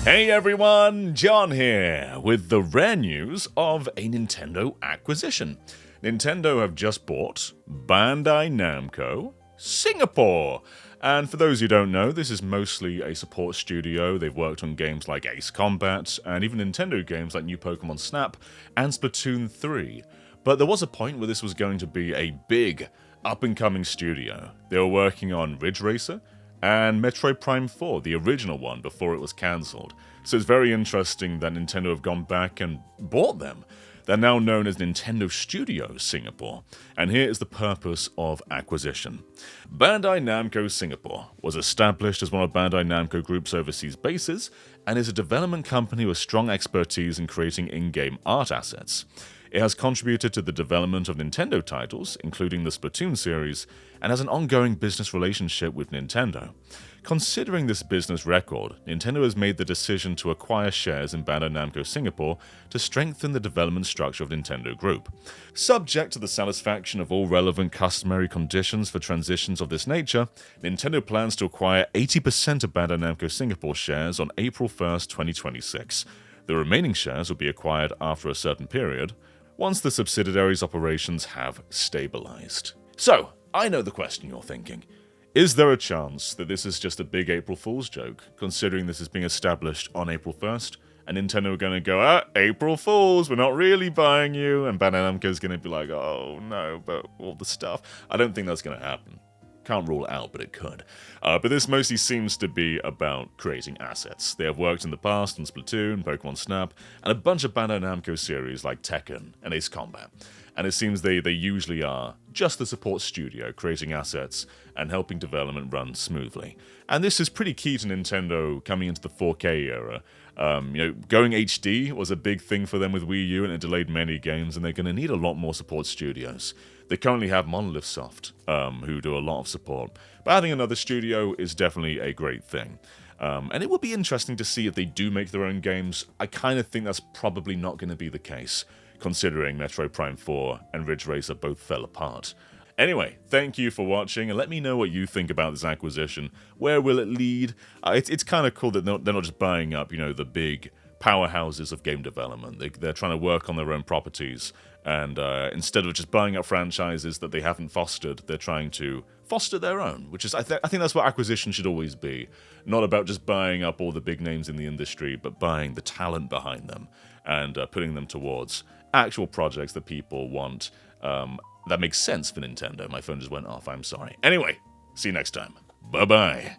Hey everyone, John here, with the rare news of a Nintendo acquisition. Nintendo have just bought Bandai Namco Singapore. And for those who don't know, this is mostly a support studio. They've worked on games like Ace Combat, and even Nintendo games like New Pokemon Snap and Splatoon 3. But there was a point where this was going to be a big, up-and-coming studio. They were working on Ridge Racer, and Metroid Prime 4, the original one, before it was cancelled. So it's very interesting that Nintendo have gone back and bought them. They're now known as Nintendo Studios Singapore, and here is the purpose of acquisition. Bandai Namco Singapore was established as one of Bandai Namco Group's overseas bases, and is a development company with strong expertise in creating in-game art assets. It has contributed to the development of Nintendo titles, including the Splatoon series, and has an ongoing business relationship with Nintendo. Considering this business record, Nintendo has made the decision to acquire shares in Bandai Namco Singapore to strengthen the development structure of Nintendo Group. Subject to the satisfaction of all relevant customary conditions for transitions of this nature, Nintendo plans to acquire 80% of Bandai Namco Singapore shares on April 1st, 2026. The remaining shares will be acquired after a certain period, once the subsidiary's operations have stabilized. So, I know the question you're thinking. Is there a chance that this is just a big April Fool's joke, considering this is being established on April 1st, and Nintendo are going to go, April Fools, we're not really buying you, and Bandai Namco is going to be like, oh no, but all the stuff. I don't think that's going to happen. Can't rule it out, but it could. But this mostly seems to be about creating assets. They have worked in the past on Splatoon, Pokemon Snap, and a bunch of Bandai Namco series like Tekken and Ace Combat. And it seems they usually are just the support studio, creating assets and helping development run smoothly. And this is pretty key to Nintendo coming into the 4K era. Going HD was a big thing for them with Wii U, and it delayed many games, and they're going to need a lot more support studios. They currently have Monolith Soft, who do a lot of support, but having another studio is definitely a great thing. And it will be interesting to see if they do make their own games. I kind of think that's probably not going to be the case, considering Metroid Prime 4 and Ridge Racer both fell apart. Anyway, thank you for watching, and let me know what you think about this acquisition. Where will it lead? It's kind of cool that they're not just buying up, the big powerhouses of game development. They're trying to work on their own properties, and instead of just buying up franchises that they haven't fostered, they're trying to foster their own, which is, I think that's what acquisition should always be. Not about just buying up all the big names in the industry, but buying the talent behind them, and putting them towards actual projects that people want. That makes sense for Nintendo. My phone just went off, I'm sorry. Anyway, see you next time. Bye-bye.